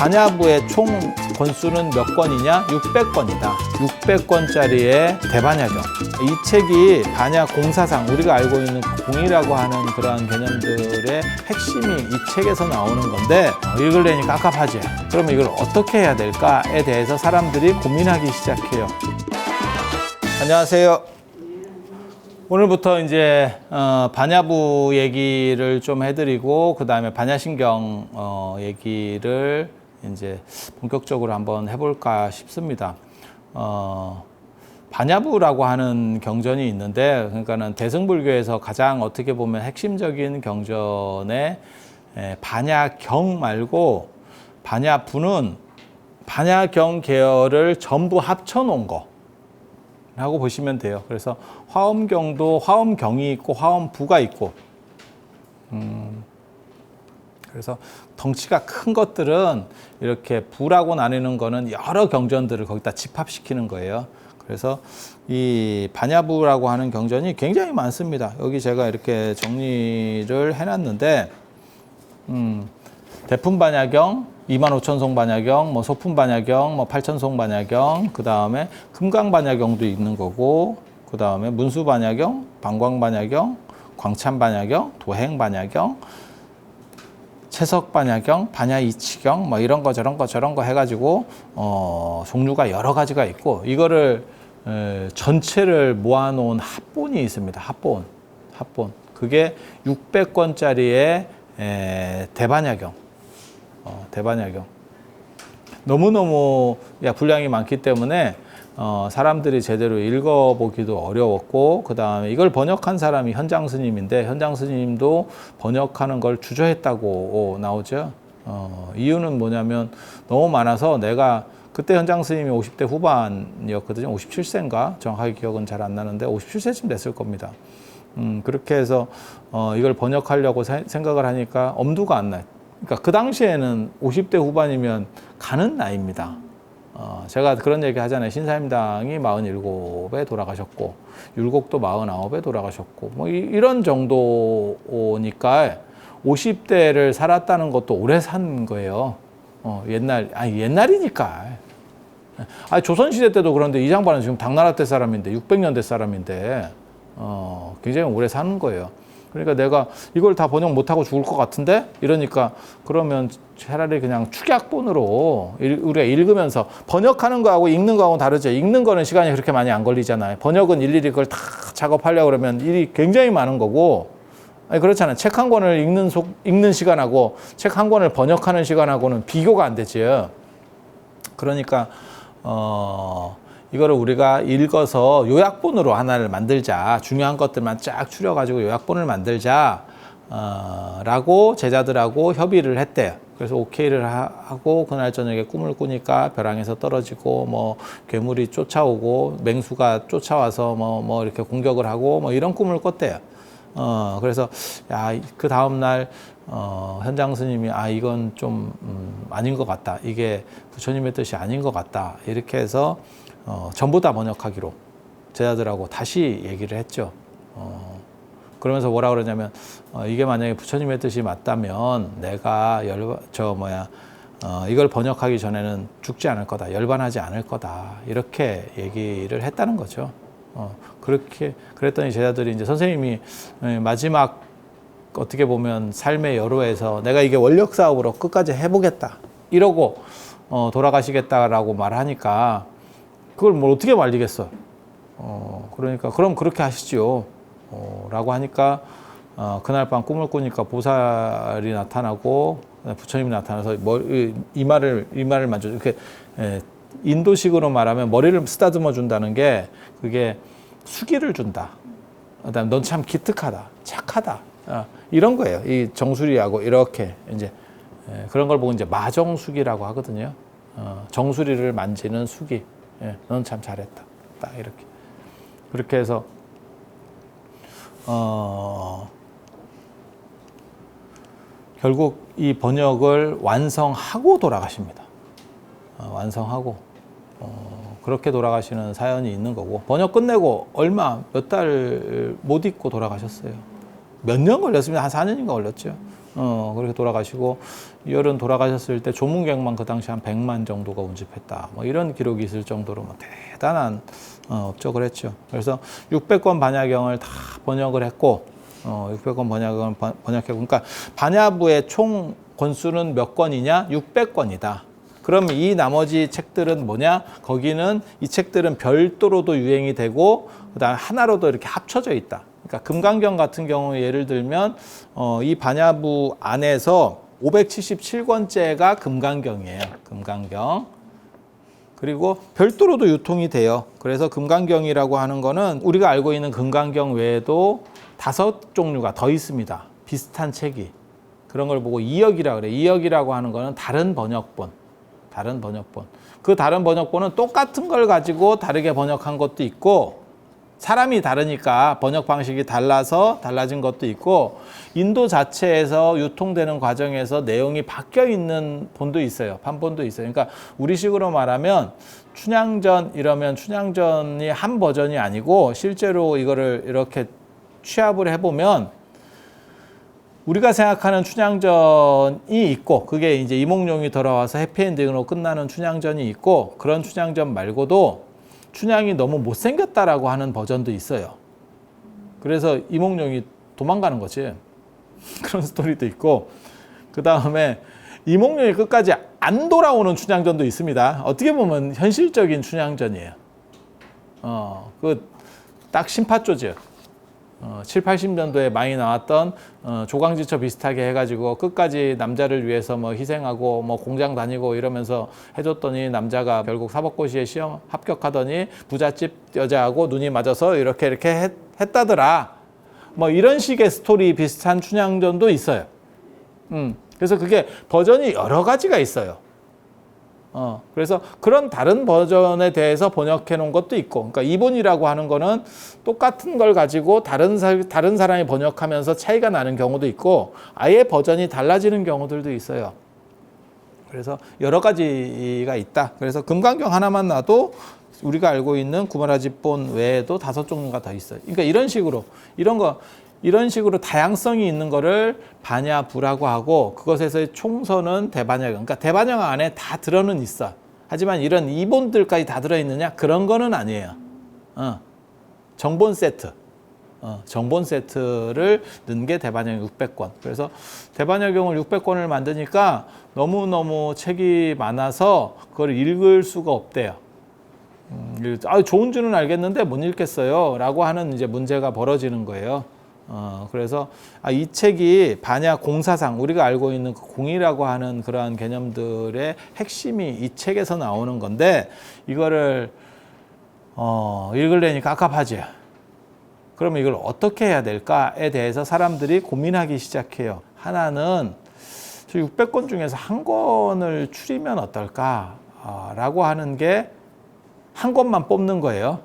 반야부의 총 권수는 몇 권이냐? 600권이다. 600권짜리의 대반야경. 이 책이 반야 공사상, 우리가 알고 있는 공이라고 하는 그러한 개념들의 핵심이 이 책에서 나오는 건데 읽으려니 깝깝하지. 그러면 이걸 어떻게 해야 될까에 대해서 사람들이 고민하기 시작해요. 안녕하세요. 오늘부터 이제 반야부 얘기를 좀 해드리고 그 다음에 반야신경 얘기를 이제 본격적으로 한번 해볼까 싶습니다. 반야부라고 하는 경전이 있는데, 그러니까는 대승불교에서 가장 어떻게 보면 핵심적인 경전에 반야경 말고 반야부는 반야경 계열을 전부 합쳐놓은 거. 라고 보시면 돼요. 그래서 화엄경도 화엄경이 있고 화엄부가 있고, 그래서 덩치가 큰 것들은 이렇게 부라고 나누는 거는 여러 경전들을 거기다 집합시키는 거예요. 그래서 이 반야부라고 하는 경전이 굉장히 많습니다. 여기 제가 이렇게 정리를 해놨는데, 대품반야경, 25,000송 반야경, 뭐 소품반야경, 뭐 8,000송 반야경, 그 다음에 금강반야경도 있는 거고, 그 다음에 문수반야경, 방광반야경, 광찬반야경, 도행반야경, 채석반야경, 반야이치경, 뭐 이런 거 저런 거 해가지고 종류가 여러 가지가 있고, 이거를 전체를 모아놓은 합본이 있습니다. 합본. 그게 600권짜리의 대반야경. 대반야경. 너무너무 분량이 많기 때문에 사람들이 제대로 읽어보기도 어려웠고, 그 다음에 이걸 번역한 사람이 현장 스님인데, 현장 스님도 번역하는 걸 주저했다고 나오죠. 이유는 뭐냐면 너무 많아서, 내가 그때 현장 스님이 50대 후반이었거든요. 57세인가? 정확하게 기억은 잘 안 나는데 57세쯤 됐을 겁니다. 그렇게 해서 이걸 번역하려고 생각을 하니까 엄두가 안 나요. 그러니까 그 당시에는 50대 후반이면 가는 나이입니다. 제가 그런 얘기 하잖아요. 신사임당이 47에 돌아가셨고, 율곡도 49에 돌아가셨고, 뭐 이런 정도니까 50대를 살았다는 것도 오래 산 거예요. 옛날이니까. 조선시대 때도 그런데 이 장반은 지금 당나라 때 사람인데, 600년대 사람인데, 굉장히 오래 사는 거예요. 그러니까 내가 이걸 다 번역 못하고 죽을 것 같은데? 이러니까, 그러면 차라리 그냥 축약본으로 우리가 읽으면서, 번역하는 거하고 읽는 거하고는 다르죠. 읽는 거는 시간이 그렇게 많이 안 걸리잖아요. 번역은 일일이 그걸 다 작업하려고 그러면 일이 굉장히 많은 거고, 그렇잖아요. 책 한 권을 읽는 시간하고 책 한 권을 번역하는 시간하고는 비교가 안 되죠. 그러니까, 이거를 우리가 읽어서 요약본으로 하나를 만들자. 중요한 것들만 쫙 추려가지고 요약본을 만들자. 라고 제자들하고 협의를 했대요. 그래서 오케이를 하고, 그날 저녁에 꿈을 꾸니까 벼랑에서 떨어지고, 뭐 괴물이 쫓아오고, 맹수가 쫓아와서 뭐 이렇게 공격을 하고, 뭐 이런 꿈을 꿨대요. 그래서 그 다음날 현장 스님이 이건 좀 아닌 것 같다. 이게 부처님의 뜻이 아닌 것 같다. 이렇게 해서 전부 다 번역하기로 제자들하고 다시 얘기를 했죠. 그러면서 뭐라 그러냐면, 이게 만약에 부처님의 뜻이 맞다면 내가 이걸 번역하기 전에는 죽지 않을 거다. 열반하지 않을 거다. 이렇게 얘기를 했다는 거죠. 그렇게 그랬더니 제자들이, 이제 선생님이 마지막 어떻게 보면 삶의 여로에서 내가 이게 원력 사업으로 끝까지 해보겠다 이러고 돌아가시겠다라고 말하니까, 그걸 뭘 어떻게 말리겠어. 그러니까 그럼 그렇게 하시지요. 라고 하니까, 그날 밤 꿈을 꾸니까 보살이 나타나고 부처님이 나타나서 이마를 만져, 이렇게 인도식으로 말하면 머리를 쓰다듬어 준다는 게, 그게 수기를 준다. 그다음에 넌 참 기특하다, 착하다, 이런 거예요. 이 정수리하고 이렇게 이제 그런 걸 보고 이제 마정수기라고 하거든요. 정수리를 만지는 수기. 넌 참 잘했다. 딱 이렇게. 그렇게 해서 결국 이 번역을 완성하고 돌아가십니다. 완성하고 그렇게 돌아가시는 사연이 있는 거고, 번역 끝내고 몇 달 못 있고 돌아가셨어요. 몇 년 걸렸습니다. 한 4년인가 걸렸죠. 그렇게 돌아가시고, 이열은 돌아가셨을 때 조문객만 그 당시 한 100만 정도가 운집했다. 뭐 이런 기록이 있을 정도로 뭐 대단한 업적을 했죠. 그래서 600권 반야경을 다 번역을 했고, 600권 번역을 번역했고, 그러니까 반야부의 총 권수는 몇 권이냐? 600권이다. 그럼 이 나머지 책들은 뭐냐? 거기는 이 책들은 별도로도 유행이 되고, 그다음에 하나로도 이렇게 합쳐져 있다. 그러니까 금강경 같은 경우 예를 들면 이 반야부 안에서 577권째가 금강경이에요. 금강경. 그리고 별도로도 유통이 돼요. 그래서 금강경이라고 하는 거는 우리가 알고 있는 금강경 외에도 5종류가 더 있습니다. 비슷한 책이. 그런 걸 보고 이역이라 그래. 이역이라고 하는 거는 다른 번역본. 다른 번역본. 그 다른 번역본은 똑같은 걸 가지고 다르게 번역한 것도 있고, 사람이 다르니까 번역 방식이 달라서 달라진 것도 있고, 인도 자체에서 유통되는 과정에서 내용이 바뀌어 있는 본도 있어요. 판본도 있어요. 그러니까 우리식으로 말하면 춘향전 이러면 춘향전이 한 버전이 아니고, 실제로 이거를 이렇게 취합을 해보면 우리가 생각하는 춘향전이 있고, 그게 이제 이몽룡이 돌아와서 해피엔딩으로 끝나는 춘향전이 있고, 그런 춘향전 말고도 춘향이 너무 못생겼다라고 하는 버전도 있어요. 그래서 이몽룡이 도망가는 거지. 그런 스토리도 있고, 그 다음에 이몽룡이 끝까지 안 돌아오는 춘향전도 있습니다. 어떻게 보면 현실적인 춘향전이에요. 딱 심파조죠. 7, 80년도에 많이 나왔던 조광지처 비슷하게 해가지고 끝까지 남자를 위해서 뭐 희생하고 뭐 공장 다니고 이러면서 해줬더니 남자가 결국 사법고시에 시험 합격하더니 부잣집 여자하고 눈이 맞아서 이렇게 했다더라. 뭐 이런 식의 스토리 비슷한 춘향전도 있어요. 그래서 그게 버전이 여러 가지가 있어요. 그래서 그런 다른 버전에 대해서 번역해 놓은 것도 있고, 그러니까 이본이라고 하는 거는 똑같은 걸 가지고 다른 사람이 번역하면서 차이가 나는 경우도 있고, 아예 버전이 달라지는 경우들도 있어요. 그래서 여러 가지가 있다. 그래서 금강경 하나만 놔도 우리가 알고 있는 구마라집본 외에도 5종류가 더 있어요. 그러니까 이런 식으로 다양성이 있는 거를 반야부라고 하고, 그것에서의 총선은 대반야경. 그러니까 대반야경 안에 다 들어는 있어. 하지만 이런 이본들까지 다 들어있느냐? 그런 거는 아니에요. 정본 세트. 정본 세트를 넣은 게 대반야경 600권. 그래서 대반야경을 600권을 만드니까 너무너무 책이 많아서 그걸 읽을 수가 없대요. 좋은 줄은 알겠는데 못 읽겠어요. 라고 하는 이제 문제가 벌어지는 거예요. 그래서 이 책이 반야 공사상, 우리가 알고 있는 그 공이라고 하는 그러한 개념들의 핵심이 이 책에서 나오는 건데, 이거를 읽으려니까 깝깝하지. 그러면 이걸 어떻게 해야 될까에 대해서 사람들이 고민하기 시작해요. 하나는 저 600권 중에서 한 권을 추리면 어떨까 라고 하는 게 한 권만 뽑는 거예요.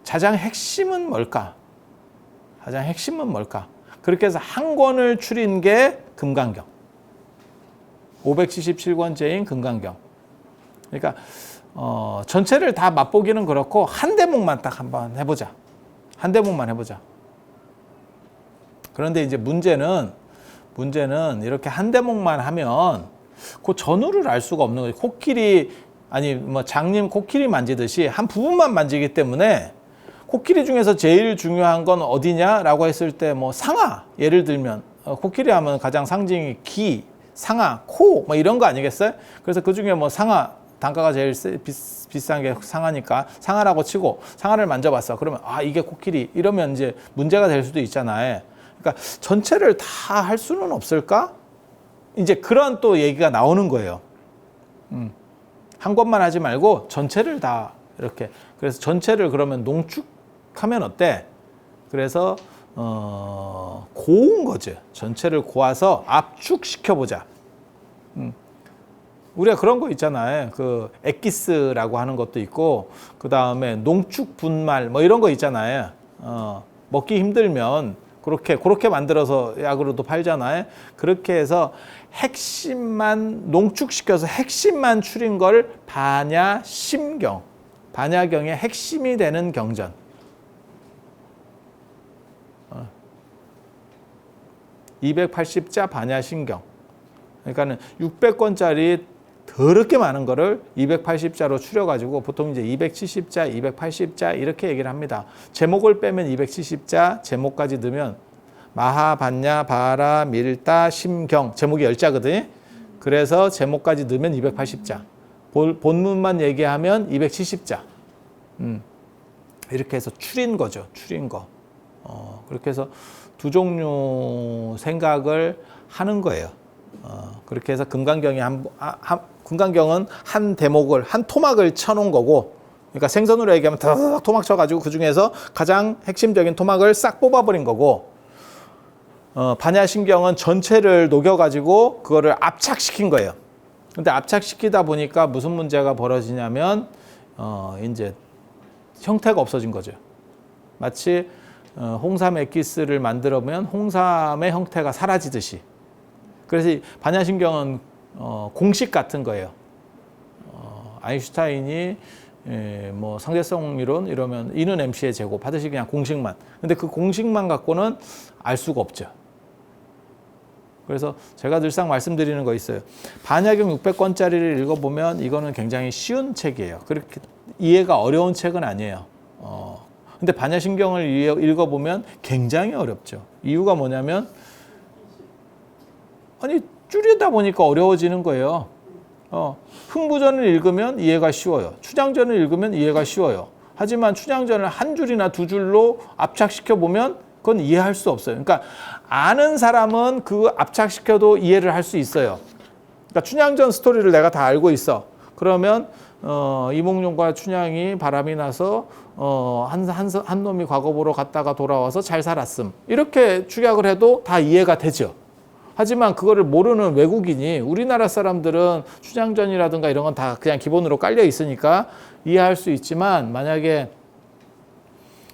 가장 핵심은 뭘까? 가장 핵심은 뭘까? 그렇게 해서 한 권을 추린 게 금강경. 577권째인 금강경. 그러니까 전체를 다 맛보기는 그렇고 한 대목만 딱 한번 해보자. 한 대목만 해보자. 그런데 이제 문제는 이렇게 한 대목만 하면 그 전후를 알 수가 없는 거예요. 코끼리 아니 뭐 장님 코끼리 만지듯이 한 부분만 만지기 때문에, 코끼리 중에서 제일 중요한 건 어디냐라고 했을 때 뭐 상아, 예를 들면 코끼리 하면 가장 상징이 귀, 상아, 코 뭐 이런 거 아니겠어요? 그래서 그 중에 뭐 상아 단가가 제일 비싼 게 상아니까 상아라고 치고 상아를 만져봤어. 그러면 이게 코끼리 이러면 이제 문제가 될 수도 있잖아요. 그러니까 전체를 다 할 수는 없을까? 이제 그런 또 얘기가 나오는 거예요. 한 권만 하지 말고 전체를 다 이렇게. 그래서 전체를 그러면 농축하면 어때? 그래서 고운 거죠. 전체를 고아서 압축시켜보자. 우리가 그런 거 있잖아요. 그 엑기스라고 하는 것도 있고, 그 다음에 농축 분말 뭐 이런 거 있잖아요. 먹기 힘들면 그렇게 만들어서 약으로도 팔잖아요. 그렇게 해서 핵심만 농축시켜서 핵심만 추린 걸 반야심경, 반야경의 핵심이 되는 경전. 280자 반야신경. 그러니까는 600권짜리 더럽게 많은 거를 280자로 추려가지고 보통 이제 270자, 280자 이렇게 얘기를 합니다. 제목을 빼면 270자, 제목까지 넣으면 마하, 반야, 바라, 밀다, 심경 제목이 10자거든. 그래서 제목까지 넣으면 280자. 본문만 얘기하면 270자. 이렇게 해서 추린 거죠. 추린 거. 그렇게 해서 두 종류 생각을 하는 거예요. 그렇게 해서 금강경은 한 대목을, 한 토막을 쳐놓은 거고, 그러니까 생선으로 얘기하면 다다닥 토막 쳐가지고 그 중에서 가장 핵심적인 토막을 싹 뽑아버린 거고, 반야신경은 전체를 녹여가지고 그거를 압착시킨 거예요. 근데 압착시키다 보니까 무슨 문제가 벌어지냐면, 이제 형태가 없어진 거죠. 마치 홍삼 액기스를 만들어보면 홍삼의 형태가 사라지듯이. 그래서 이 반야신경은 공식 같은 거예요. 아인슈타인이 뭐 상대성 이론 이러면 E는 MC의 제곱 하듯이 그냥 공식만. 근데 그 공식만 갖고는 알 수가 없죠. 그래서 제가 늘상 말씀드리는 거 있어요. 반야경 600권짜리를 읽어보면 이거는 굉장히 쉬운 책이에요. 그렇게 이해가 어려운 책은 아니에요. 근데 반야신경을 읽어보면 굉장히 어렵죠. 이유가 뭐냐면 아니 줄이다 보니까 어려워지는 거예요. 흥부전을 읽으면 이해가 쉬워요. 춘향전을 읽으면 이해가 쉬워요. 하지만 춘향전을 한 줄이나 두 줄로 압착시켜 보면 그건 이해할 수 없어요. 그러니까 아는 사람은 그 압착시켜도 이해를 할 수 있어요. 그러니까 춘향전 스토리를 내가 다 알고 있어. 그러면 이몽룡과 춘향이 바람이 나서 한 놈이 과거 보러 갔다가 돌아와서 잘 살았음. 이렇게 축약을 해도 다 이해가 되죠. 하지만 그거를 모르는 외국인이 우리나라 사람들은 춘향전이라든가 이런 건 다 그냥 기본으로 깔려 있으니까 이해할 수 있지만 만약에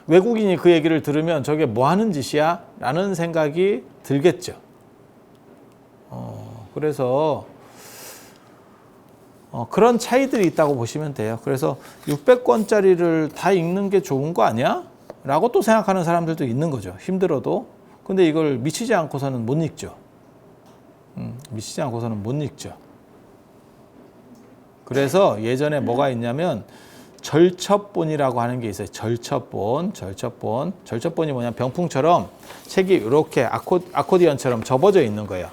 외국인이 그 얘기를 들으면 저게 뭐 하는 짓이야? 라는 생각이 들겠죠. 그래서 그런 차이들이 있다고 보시면 돼요. 그래서 600권짜리를 다 읽는 게 좋은 거 아니야? 라고 또 생각하는 사람들도 있는 거죠. 힘들어도. 근데 이걸 미치지 않고서는 못 읽죠. 미치지 않고서는 못 읽죠. 그래서 예전에 뭐가 있냐면 절첩본이라고 하는 게 있어요. 절첩본. 절첩본이 뭐냐면 병풍처럼 책이 이렇게 아코디언처럼 접어져 있는 거예요.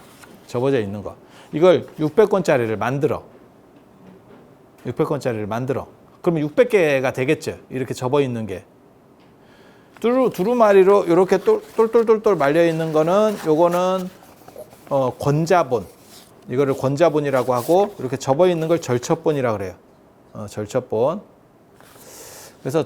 접어져 있는 거. 이걸 600권짜리를 만들어. 600권짜리를 만들어. 그러면 600개가 되겠죠. 이렇게 접어 있는 게. 두루마리로 이렇게 똘똘똘똘 말려 있는 거는 요거는 권자본. 이거를 권자본이라고 하고 이렇게 접어 있는 걸 절첩본이라고 그래요. 절첩본. 그래서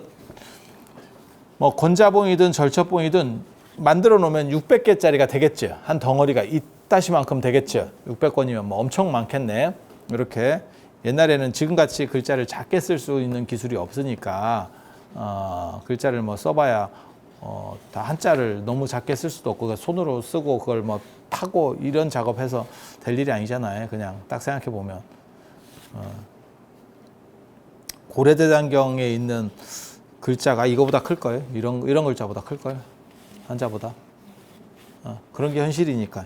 뭐 권자본이든 절첩본이든 만들어 놓으면 600개짜리가 되겠죠. 한 덩어리가 이따시만큼 되겠죠. 600권이면 뭐 엄청 많겠네. 이렇게 옛날에는 지금같이 글자를 작게 쓸 수 있는 기술이 없으니까 글자를 뭐 써봐야 다 한자를 너무 작게 쓸 수도 없고 손으로 쓰고 그걸 뭐 타고 이런 작업해서 될 일이 아니잖아요. 그냥 딱 생각해 보면 고려대장경에 있는 글자가 이거보다 클 거예요. 이런 글자보다 클 거예요. 한자보다. 그런 게 현실이니까.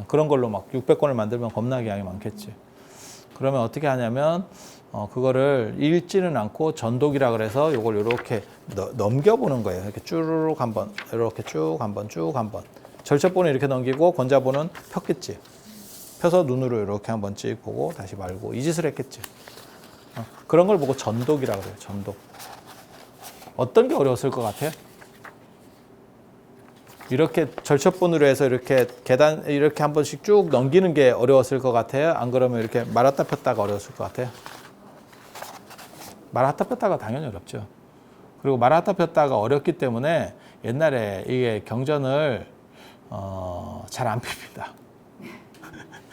그런 걸로 막 600권을 만들면 겁나게 양이 많겠지. 그러면 어떻게 하냐면 그거를 읽지는 않고 전독이라 그래서 이걸 이렇게 넘겨보는 거예요. 이렇게 쭈르륵 한번, 이렇게 쭉 한번, 쭉 한번. 절첩본은 이렇게 넘기고 권자본은 폈겠지. 펴서 눈으로 이렇게 한번 찍 보고 다시 말고 이 짓을 했겠지. 그런 걸 보고 전독이라 그래요. 전독. 어떤 게 어려웠을 것 같아요? 이렇게 절첩본으로 해서 이렇게 계단 이렇게 한 번씩 쭉 넘기는 게 어려웠을 것 같아요? 안 그러면 이렇게 말았다 폈다가 어려웠을 것 같아요? 말았다 폈다가 당연히 어렵죠. 그리고 말았다 폈다가 어렵기 때문에 옛날에 이게 경전을 잘 안 핍니다.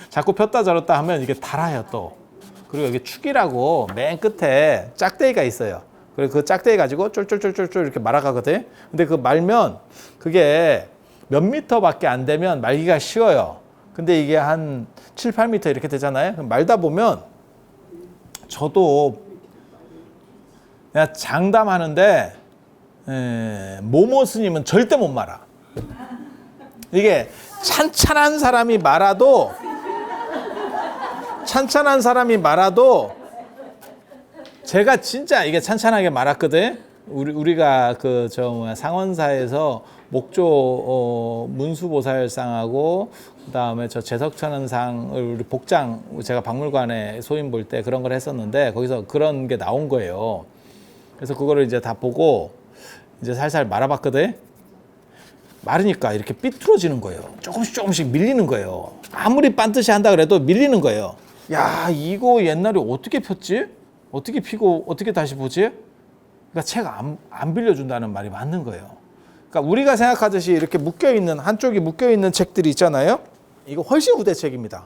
자꾸 폈다 절었다 하면 이게 달아요 또. 그리고 여기 축이라고 맨 끝에 짝대기가 있어요. 그리고 그 짝대기 가지고 쫄쫄쫄쫄쫄 이렇게 말아가거든. 근데 그 말면 그게 몇 미터밖에 안 되면 말기가 쉬워요. 근데 이게 한 7, 8미터 이렇게 되잖아요. 말다 보면 저도 그냥 장담하는데 모모 스님은 절대 못 말아. 이게 찬찬한 사람이 말아도 제가 진짜 이게 찬찬하게 말았거든. 우리가 상원사에서 목조 문수보살상하고 그다음에 저 제석천은상을 우리 복장 제가 박물관에 소인 볼 때 그런 걸 했었는데 거기서 그런 게 나온 거예요. 그래서 그거를 이제 다 보고 이제 살살 말아봤거든. 마르니까 이렇게 삐뚤어지는 거예요. 조금씩 밀리는 거예요. 아무리 빤듯이 한다 그래도 밀리는 거예요. 야, 이거 옛날에 어떻게 폈지? 어떻게 피고 어떻게 다시 보지? 그러니까 책 안 빌려준다는 말이 맞는 거예요. 그러니까 우리가 생각하듯이 이렇게 묶여있는, 한쪽이 묶여있는 책들이 있잖아요. 이거 훨씬 후대 책입니다.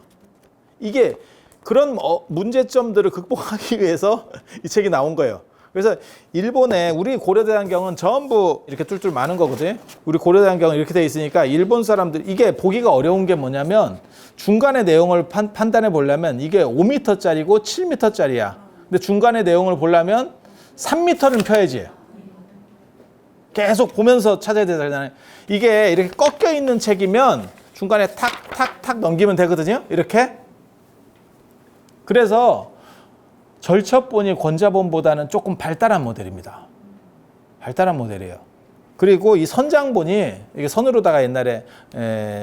이게 그런 문제점들을 극복하기 위해서 이 책이 나온 거예요. 그래서 일본에 우리 고려대장경은 전부 이렇게 뚫뚫 많은 거거든요. 우리 고려대장경은 이렇게 돼 있으니까 일본 사람들 이게 보기가 어려운 게 뭐냐면 중간의 내용을 판단해 보려면 이게 5m짜리고 7m짜리야. 근데 중간의 내용을 보려면 3m는 펴야지. 계속 보면서 찾아야 되잖아요. 이게 이렇게 꺾여 있는 책이면 중간에 탁탁탁 넘기면 되거든요. 이렇게. 그래서 절첩본이 권자본보다는 조금 발달한 모델입니다. 발달한 모델이에요. 그리고 이 선장본이 이게 선으로다가 옛날에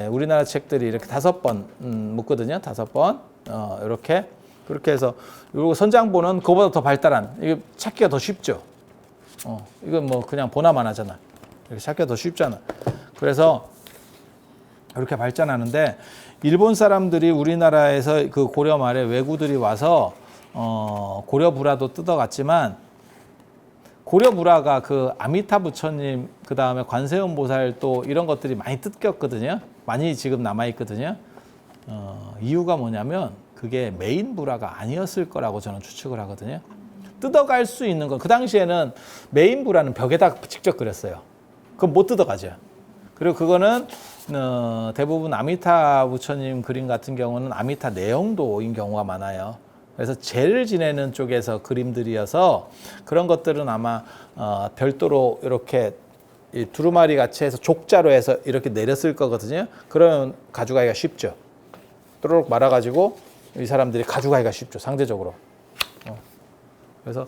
우리나라 책들이 이렇게 5번 묶거든요. 5번 이렇게 그렇게 해서 그리고 선장본은 그거보다 더 발달한 이게 찾기가 더 쉽죠. 이건 뭐 그냥 보나만 하잖아. 이렇게 찾기가 더 쉽잖아. 그래서 이렇게 발전하는데 일본 사람들이 우리나라에서 그 고려 말에 왜구들이 와서 고려 불화도 뜯어갔지만 고려 불화가 그 아미타 부처님 그 다음에 관세음 보살 또 이런 것들이 많이 뜯겼거든요. 많이 지금 남아 있거든요. 이유가 뭐냐면 그게 메인 불화가 아니었을 거라고 저는 추측을 하거든요. 뜯어갈 수 있는 건 그 당시에는 메인 불화는 벽에다 직접 그렸어요. 그건 못 뜯어가죠. 그리고 그거는 대부분 아미타 부처님 그림 같은 경우는 아미타 내용도인 경우가 많아요. 그래서 제를 지내는 쪽에서 그림들이어서 그런 것들은 아마 별도로 이렇게 이 두루마리 같이 해서 족자로 해서 이렇게 내렸을 거거든요. 그러면 가져가기가 쉽죠. 또록 말아가지고 이 사람들이 가져가기가 쉽죠. 상대적으로. 그래서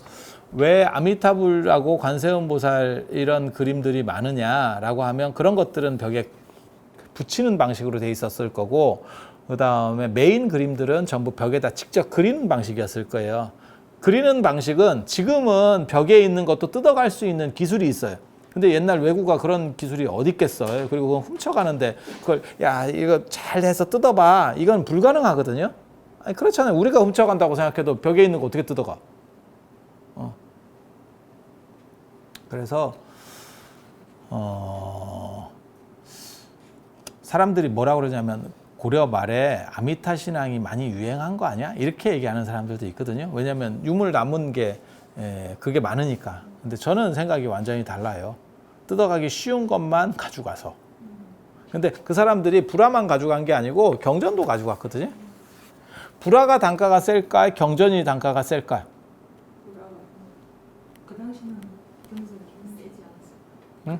왜 아미타불하고 관세음 보살 이런 그림들이 많으냐라고 하면 그런 것들은 벽에 붙이는 방식으로 돼 있었을 거고 그 다음에 메인 그림들은 전부 벽에다 직접 그리는 방식이었을 거예요. 그리는 방식은 지금은 벽에 있는 것도 뜯어갈 수 있는 기술이 있어요. 근데 옛날 외구가 그런 기술이 어디 있겠어요. 그리고 그건 훔쳐가는데 그걸 야 이거 잘 해서 뜯어봐. 이건 불가능하거든요. 아니 그렇잖아요. 우리가 훔쳐간다고 생각해도 벽에 있는 거 어떻게 뜯어가. 그래서 사람들이 뭐라고 그러냐면 고려 말에 아미타 신앙이 많이 유행한 거 아니야? 이렇게 얘기하는 사람들도 있거든요. 왜냐하면 유물 남은 게 그게 많으니까. 근데 저는 생각이 완전히 달라요. 뜯어가기 쉬운 것만 가져가서. 근데 그 사람들이 불화만 가져간 게 아니고 경전도 가져갔거든요. 불화가 단가가 셀까요? 경전이 단가가 셀까요? 그 당시는 경전이 좀 세지 않았어요. 응?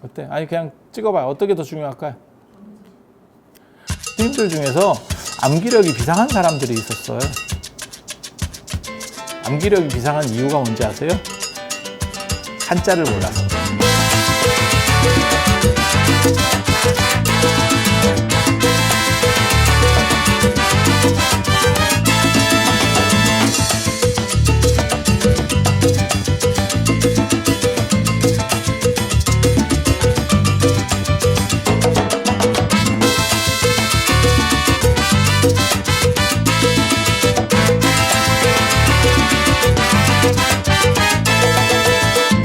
어때? 아니 그냥 찍어봐요. 어떻게 더 중요할까요? 스님들 중에서 암기력이 비상한 사람들이 있었어요. 암기력이 비상한 이유가 뭔지 아세요? 한자를 몰라서.